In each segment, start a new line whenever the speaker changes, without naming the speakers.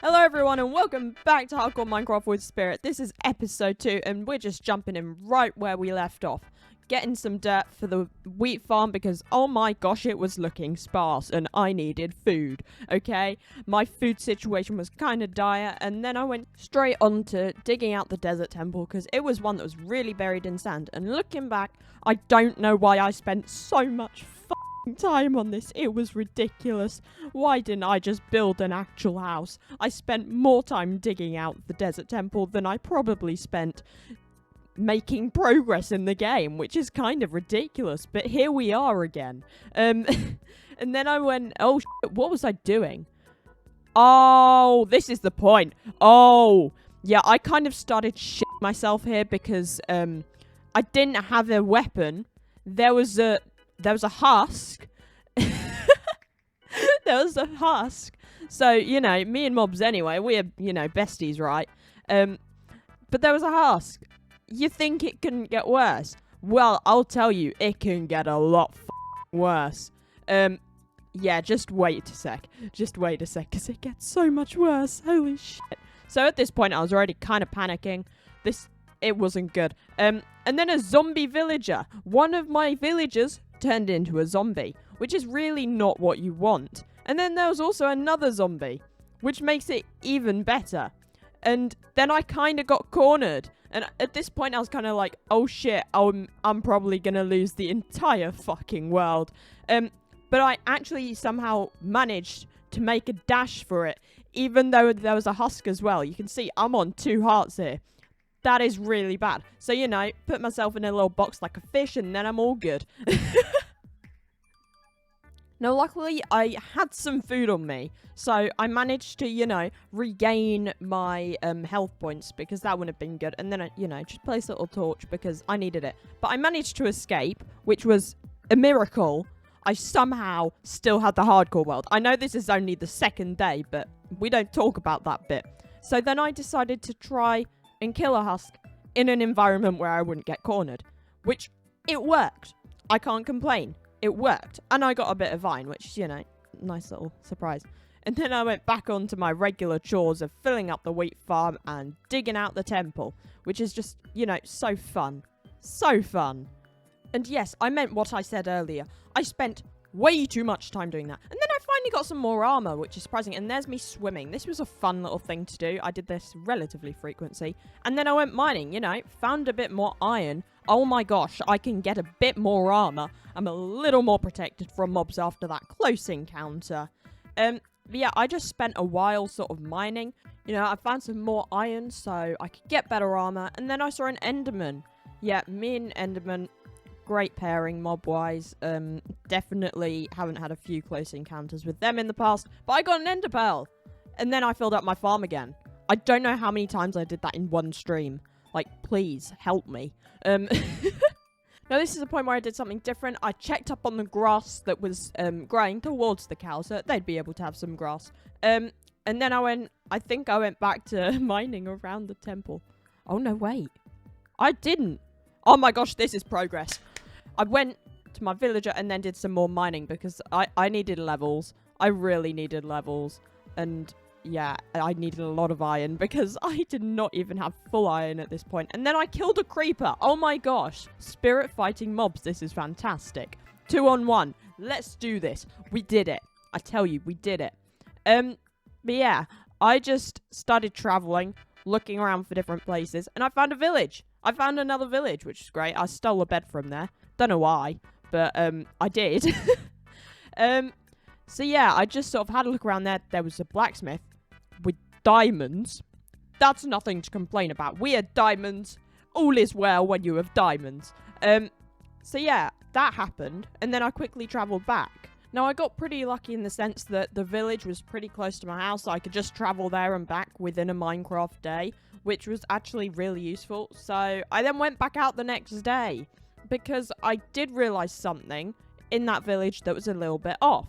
Hello everyone and welcome back to Hardcore Minecraft with Spirit. This is episode 2 and we're just jumping in right where we left off. Getting some dirt for the wheat farm because oh my gosh it was looking sparse and I needed food, okay? My food situation was kind of dire and then I went straight on to digging out the desert temple because it was one that was really buried in sand. And looking back, I don't know why I spent so much time on this. It was ridiculous. Why didn't I just build an actual house? I spent more time digging out the desert temple than I probably spent making progress in the game, which is kind of ridiculous, but here we are again. And then I went, oh shit, what was I doing? Oh, this is the point. Oh, yeah, I kind of started shitting myself here because I didn't have a weapon. There was a husk. There was a husk. So, you know, me and mobs anyway, we're, you know, besties, right? But there was a husk. You think it couldn't get worse? Well, I'll tell you, it can get a lot worse. Yeah, just wait a sec. Just wait a sec, because it gets so much worse. Holy shit. So at this point, I was already kind of panicking. It wasn't good. And then a zombie villager. One of my villagers turned into a zombie, which is really not what you want. And then there was also another zombie, which makes it even better. And then I kind of got cornered. And at this point, I was kind of like, oh shit, I'm probably going to lose the entire fucking world. But I actually somehow managed to make a dash for it, even though there was a husk as well. You can see I'm on 2 hearts here. That is really bad. So, you know, put myself in a little box like a fish and then I'm all good. Now, luckily, I had some food on me. So, I managed to, you know, regain my health points because that would have been good. And then, you know, just place a little torch because I needed it. But I managed to escape, which was a miracle. I somehow still had the hardcore world. I know this is only the 2nd day, but we don't talk about that bit. So, then I decided to try and kill a husk in an environment where I wouldn't get cornered, which it worked. I can't complain. It worked. And I got a bit of vine, which, you know, nice little surprise. And then I went back onto my regular chores of filling up the wheat farm and digging out the temple, which is just, you know, so fun. So fun. And yes, I meant what I said earlier. I spent way too much time doing that. And then I finally got some more armor, which is surprising. And there's me swimming. This was a fun little thing to do. I did this relatively frequently. And then I went mining, you know, found a bit more iron. Oh my gosh, I can get a bit more armor. I'm a little more protected from mobs after that close encounter. But yeah, I just spent a while sort of mining. You know, I found some more iron so I could get better armor. And then I saw an enderman. Yeah, me and enderman, great pairing mob-wise. Definitely haven't had a few close encounters with them in the past. But I got an ender pearl. And then I filled up my farm again. I don't know how many times I did that in one stream. Like, please, help me. Now, this is a point where I did something different. I checked up on the grass that was growing towards the cows, so they'd be able to have some grass. And then I think I went back to mining around the temple. Oh, no, wait. I didn't. Oh, my gosh, this is progress. I went to my villager and then did some more mining because I needed levels. I really needed levels. And yeah, I needed a lot of iron because I did not even have full iron at this point. And then I killed a creeper. Oh my gosh. Spirit fighting mobs. This is fantastic. 2 on 1. Let's do this. We did it. I tell you, we did it. But yeah, I just started traveling, looking around for different places, and I found a village. I found another village, which is great. I stole a bed from there. Don't know why, but I did. So yeah, I just sort of had a look around there. There was a blacksmith with diamonds. That's nothing to complain about. We had diamonds. All is well when you have diamonds. So yeah, that happened. And then I quickly traveled back. Now, I got pretty lucky in the sense that the village was pretty close to my house. So I could just travel there and back within a Minecraft day, which was actually really useful. So I then went back out the next day because I did realize something in that village that was a little bit off.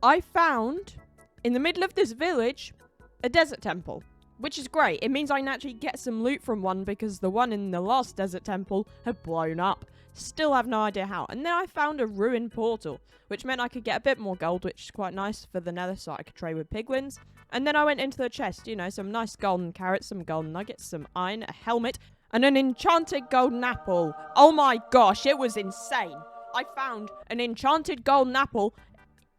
I found in the middle of this village a desert temple, which is great. It means I can actually get some loot from one because the one in the last desert temple had blown up. Still have no idea how. And then I found a ruined portal, which meant I could get a bit more gold, which is quite nice for the nether so I could trade with piglins. And then I went into the chest, you know, some nice golden carrots, some golden nuggets, some iron, a helmet, and an enchanted golden apple. Oh my gosh, it was insane. I found an enchanted golden apple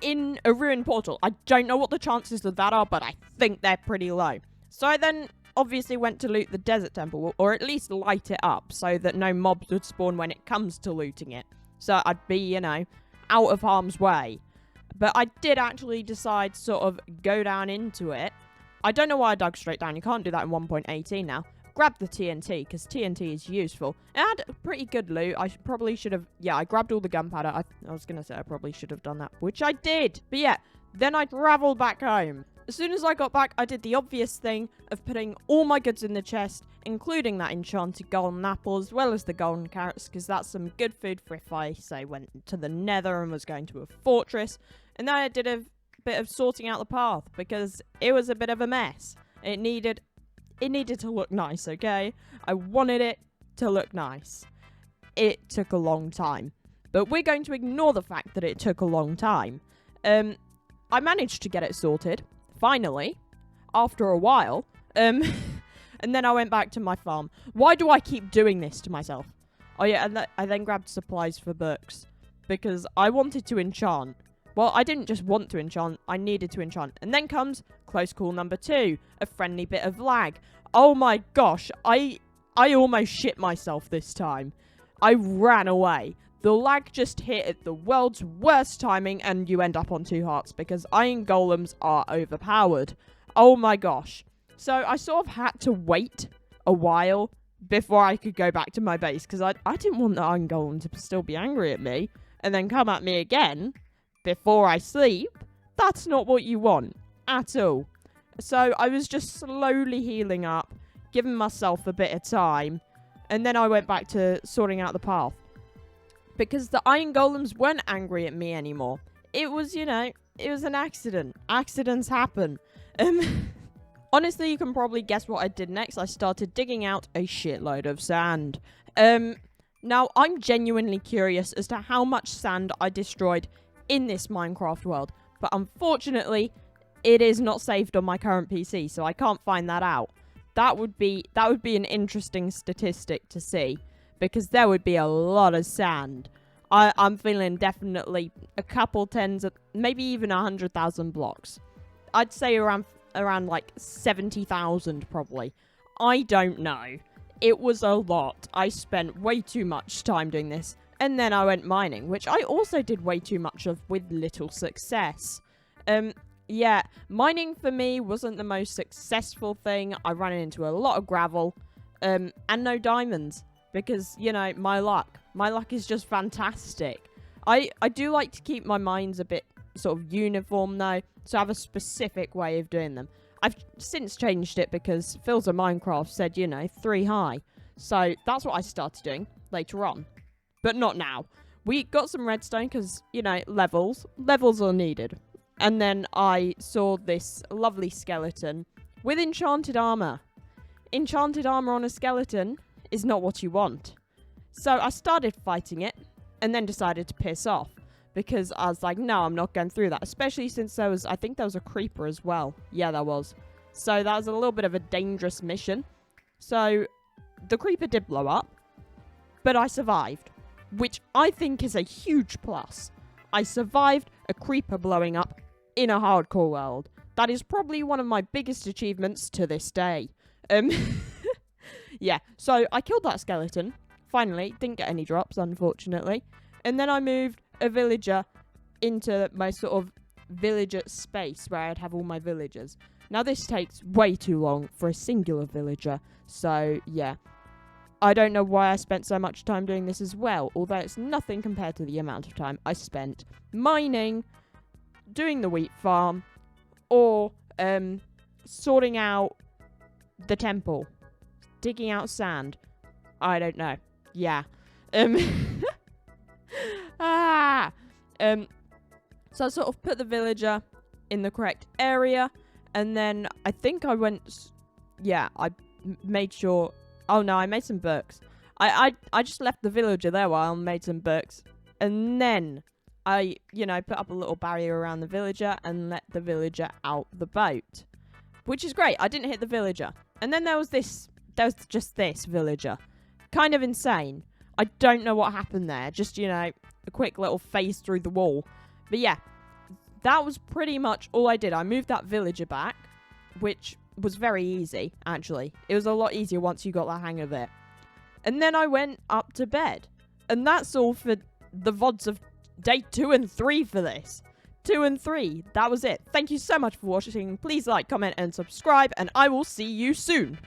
in a ruined portal. I don't know what the chances of that are, but I think they're pretty low. So I then obviously went to loot the desert temple, or at least light it up so that no mobs would spawn when it comes to looting it. So I'd be, you know, out of harm's way. But I did actually decide to sort of go down into it. I don't know why I dug straight down. You can't do that in 1.18 now. Grab the TNT, because TNT is useful. It had pretty good loot. I probably should have... Yeah, I grabbed all the gunpowder. I was going to say I probably should have done that, which I did. But yeah, then I traveled back home. As soon as I got back, I did the obvious thing of putting all my goods in the chest, including that enchanted golden apple, as well as the golden carrots, because that's some good food for if I, say, went to the nether and was going to a fortress. And then I did a bit of sorting out the path, because it was a bit of a mess. It needed to look nice, okay? I wanted it to look nice. It took a long time. But we're going to ignore the fact that it took a long time. I managed to get it sorted. Finally, after a while, and then I went back to my farm. Why do I keep doing this to myself? Oh yeah, and I then grabbed supplies for books, because I wanted to enchant. Well, I didn't just want to enchant, I needed to enchant. And then comes close call number 2, a friendly bit of lag. Oh my gosh, I almost shit myself this time. I ran away. The lag just hit at the world's worst timing, and you end up on 2 hearts because iron golems are overpowered. Oh my gosh. So I sort of had to wait a while before I could go back to my base, because I didn't want the iron golem to still be angry at me and then come at me again before I sleep. That's not what you want at all. So I was just slowly healing up, giving myself a bit of time, and then I went back to sorting out the path. Because the iron golems weren't angry at me anymore. It was, you know, it was an accident. Accidents happen. Honestly, you can probably guess what I did next. I started digging out a shitload of sand. Now, I'm genuinely curious as to how much sand I destroyed in this Minecraft world. But unfortunately, it is not saved on my current PC, so I can't find that out. That would be an interesting statistic to see, because there would be a lot of sand. I'm feeling definitely a couple tens of, maybe even 100,000 blocks. I'd say around like 70,000 probably. I don't know. It was a lot. I spent way too much time doing this. And then I went mining, which I also did way too much of with little success. Yeah, mining for me wasn't the most successful thing. I ran into a lot of gravel, and no diamonds. Because, you know, my luck. My luck is just fantastic. I do like to keep my mines a bit sort of uniform, though. So I have a specific way of doing them. I've since changed it because Phil's of Minecraft said, you know, 3 high. So that's what I started doing later on. But not now. We got some redstone because, you know, levels. Levels are needed. And then I saw this lovely skeleton with enchanted armor. Enchanted armor on a skeleton is not what you want. So I started fighting it and then decided to piss off because I was like, no, I'm not going through that, especially since I think there was a creeper as well. Yeah, there was. So that was a little bit of a dangerous mission. So the creeper did blow up, but I survived, which I think is a huge plus. I survived a creeper blowing up in a hardcore world. That is probably one of my biggest achievements to this day. Yeah, so I killed that skeleton. Finally, didn't get any drops, unfortunately. And then I moved a villager into my sort of villager space where I'd have all my villagers. Now, this takes way too long for a singular villager. So, yeah. I don't know why I spent so much time doing this as well, although it's nothing compared to the amount of time I spent mining, doing the wheat farm, or sorting out the temple. Digging out sand. I don't know. Yeah. So I sort of put the villager in the correct area, and then I think I went... Yeah, I made sure... Oh no, I made some books. I just left the villager there while I made some books, and then I, you know, put up a little barrier around the villager and let the villager out the boat. which is great. I didn't hit the villager. And then there was just this villager. Kind of insane. I don't know what happened there. Just, you know, a quick little phase through the wall. But yeah, that was pretty much all I did. I moved that villager back, which was very easy, actually. It was a lot easier once you got the hang of it. And then I went up to bed. And that's all for the VODs of day 2 and 3 for this. 2 and 3. That was it. Thank you so much for watching. Please like, comment, and subscribe. And I will see you soon.